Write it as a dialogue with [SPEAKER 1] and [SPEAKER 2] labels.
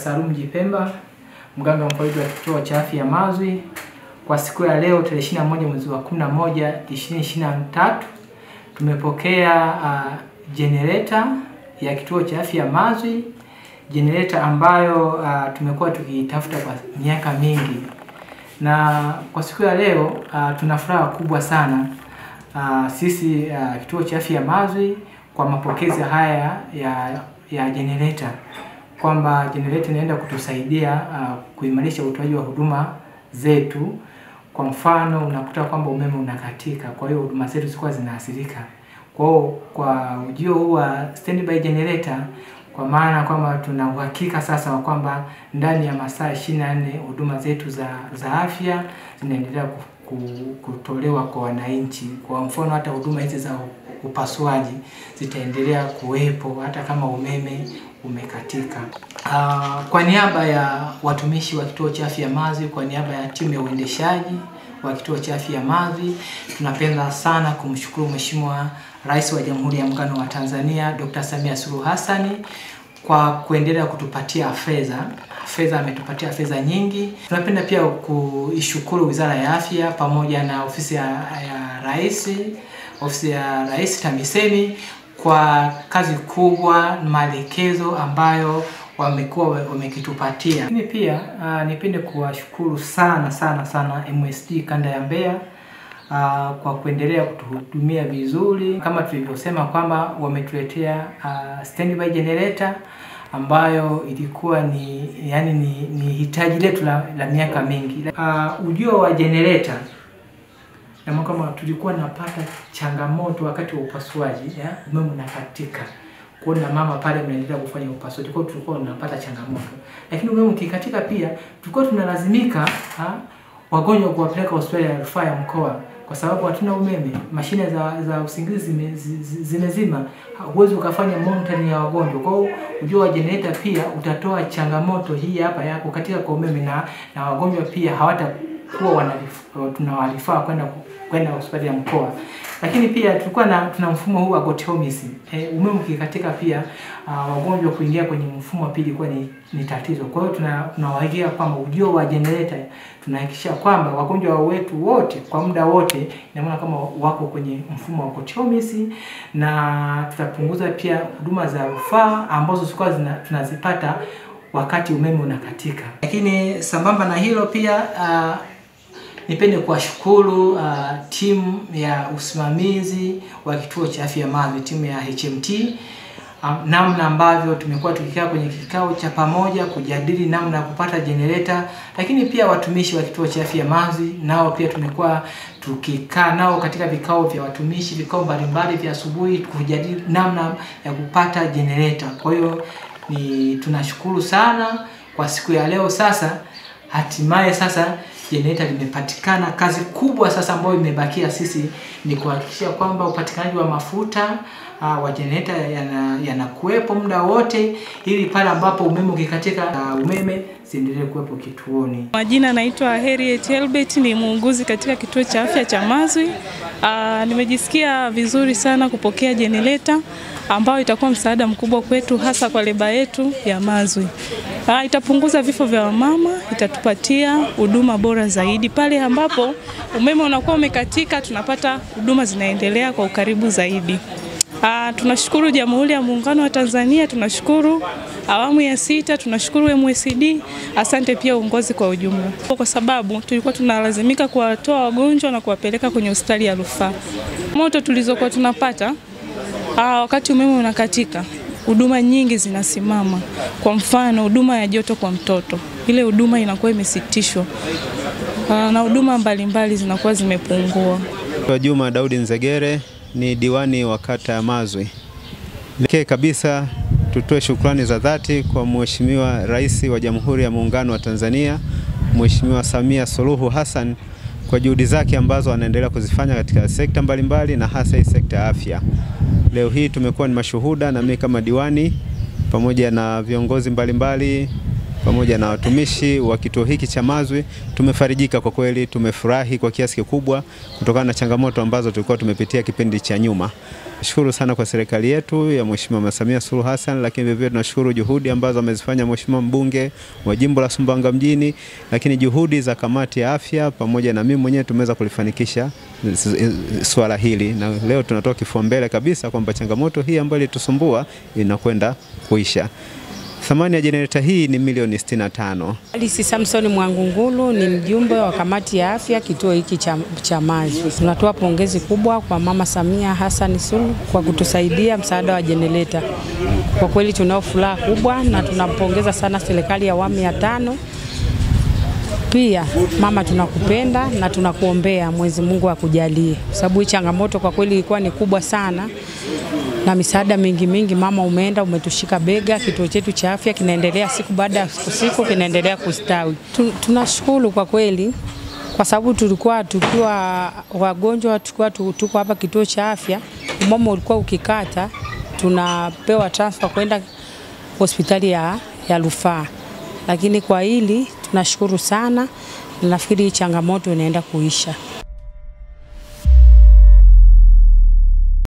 [SPEAKER 1] Salum Jipemba, mganga mfawidhi wa kituo cha afya Mazwi. Kwa siku ya leo tarehe 21 mwezi wa 11 2023 tumepokea generator ya kituo cha afya Mazwi, generator ambayo tumekuwa tukitafuta kwa miaka mingi. Na kwa siku ya leo tuna furaha kubwa sana sisi kituo cha afya Mazwi kwa mapokezi haya ya generator, kwamba generator inaenda kutusaidia kuimarisha utoaji wa huduma zetu. Kwa mfano unakuta kwamba umeme unakatika, kwa hiyo huduma zetu zilikuwa zinaathirika. Kwa ujio huu wa standby generator, kwa maana kwamba tuna uhakika sasa wa kwamba ndani ya masaa 24 huduma zetu za afya zinaendelea kutolewa kwa wananchi. Kwa mfano hata huduma hizi za upasuaji zitaendelea kuwepo hata kama umeme umekatika. Kwa niaba ya watumishi wa kituo cha afya Mazwi, kwa niaba ya timu ya uendeshaji wa kituo cha afya Mazwi, tunapenda sana kumshukuru Mheshimiwa Rais wa Jamhuri ya Muungano wa Tanzania Dr. Samia Suluhu Hassan kwa kuendelea kutupatia fedha. Ametupatia fedha nyingi. Tunapenda pia kuishukuru Wizara ya Afya pamoja na ofisi ya Rais TAMISEMI kwa kazi kubwa, maelekezo ambayo wamekuwa wamekitupatia. Lakini pia nipende kuwashukuru sana MSD kanda ya Mbeya kwa kuendelea kutuhudumia vizuri. Kama tulivyosema kwamba wametuletea standby generator ambayo ilikuwa ni hitaji letu la miaka mingi. Ujio wa generator kama tulikuwa napata changamoto wakati wa upasuaji, umeme unakatika. Kuna mama pale mnaendelea kufanya upasuaji, kwa tulikuwa tunapata changamoto. Lakini umeme ukikatika pia tulikuwa tunalazimika wagonjwa kuwapeleka hospitali ya rufaa ya mkoa, kwa sababu hatuna umeme. Mashine za usingizi zimezima, huwezi ukafanya monitoring ya wagonjwa. Kwa hiyo ujio wa generator pia utatoa changamoto hii hapa ya kukatika kwa umeme, na wagonjwa pia hawatakuwa tunawalifaa kwenda hospitali ya mkoa. Lakini pia tulikuwa tuna mfumo huu wa gotomisi. Umeme ukikatika pia wagonjwa kuingia kwenye mfumo wa pili kwa ni tatizo. Kwa hiyo tunawahakikishia kwamba ujio wa generator tunahakikisha kwamba wagonjwa wetu wote kwa muda wote na maana kama wako kwenye mfumo wa gotomisi, na tutapunguza pia huduma za rufaa ambazo zilikuwa tunazipata wakati umeme unakatika. Lakini sambamba na hilo pia nipende kuwashukuru timu ya usimamizi wa kituo cha afya Mazwi, timu ya HMT, namna ambavyo tumekuwa tukikaa kwenye kikao cha pamoja kujadili namna ya kupata generator. Lakini pia watumishi wa kituo cha afya Mazwi nao pia tumekuwa tukikaa nao katika vikao vya watumishi, vikao mbalimbali vya asubuhi kujadili namna ya kupata generator. Kwa hiyo tunashukuru sana kwa siku ya leo. Sasa hatimaye sasa generator limepatikana. Kazi kubwa sasa ambayo imebakia sisi ni kuhakikisha kwamba upatikanaji wa mafuta wa generator yanakuwepo muda wote, ili pale ambapo umeme ukikatika umeme siendelee kuwepo kituoni.
[SPEAKER 2] Majina naitwa Harriet Elbert, ni muuguzi katika kituo cha afya cha Mazwi. Nimejisikia vizuri sana kupokea generator ambayo itakuwa msaada mkubwa kwetu, hasa kwa leba yetu ya Mazwi. Itapunguza vifo vya wamama, itatupatia huduma bora zaidi. Pale ambapo umeme unakuwa umekatika, tunapata huduma zinaendelea kwa ukaribu zaidi. Tunashukuru Jamhuri ya Muungano wa Tanzania, tunashukuru awamu ya 6, tunashukuru MSD, asante pia uongozi kwa ujumla. Kwa sababu tulikuwa tunalazimika kuwatoa wagonjwa na kuwapeleka kwenye hospitali ya rufaa. Moto tulizokuwa tunapata wakati umeme unakatika, huduma nyingi zinasimama. Kwa mfano huduma ya joto kwa mtoto, ile huduma inakuwa imesitishwa, na huduma mbalimbali zinakuwa zimepungua.
[SPEAKER 3] Juma Daudi Nzegere ni diwani wa kata ya Mazwi. Pekee kabisa tutoe shukrani za dhati kwa Mheshimiwa Rais wa Jamhuri ya Muungano wa Tanzania, Mheshimiwa Samia Suluhu Hassan, kwa juhudi zake ambazo anaendelea kuzifanya katika sekta mbalimbali na hasa hii sekta ya afya. Leo hii tumekuwa ni mashuhuda, na mimi kama diwani pamoja na viongozi mbalimbali pamoja na watumishi wa kituo hiki cha Mazwi tumefarijika kwa kweli, tumefurahi kwa kiasi kikubwa kutokana na changamoto ambazo tulikuwa tumepitia kipindi cha nyuma. Nashukuru sana kwa serikali yetu ya Mheshimiwa Mama Samia Suluhu Hassan, lakini vivyo tunashukuru juhudi ambazo amezifanya Mheshimiwa mbunge wa jimbo la Sumbawanga mjini, lakini juhudi za kamati ya afya pamoja na mimi mwenyewe tumeweza kulifanikisha swala hili, na leo tunatoa kipaumbele kabisa kwamba changamoto hii ambayo ilitusumbua inakwenda kuisha. Thamani ya jenereta hii ni milioni 65.
[SPEAKER 4] Alisi Samson Mwangungulu ni mjumbe wa kamati ya afya kituo hiki cha Mazwi. Tunatoa pongezi kubwa kwa Mama Samia Hassan Suluhu kwa kutusaidia msaada wa jenereta. Kwa kweli tunao furaha kubwa na tunampongeza sana serikali ya awamu ya 5. Pia mama, tunakupenda na tunakuombea Mwenyezi Mungu akujalie. Sababu hii changamoto kwa kweli ilikuwa ni kubwa sana. Na misaada mingi mama umeenda umetushika bega, kituo chetu cha afya kinaendelea siku baada ya siku kinaendelea kustawi. Tunashukuru kwa kweli kwa sababu tukiwa wagonjwa tuko hapa kituo cha afya, umeme ulikuwa ukikata tunapewa transfer kwenda hospitali ya rufaa. Lakini kwa hili tunashukuru sana, nafikiri changamoto inaenda kuisha.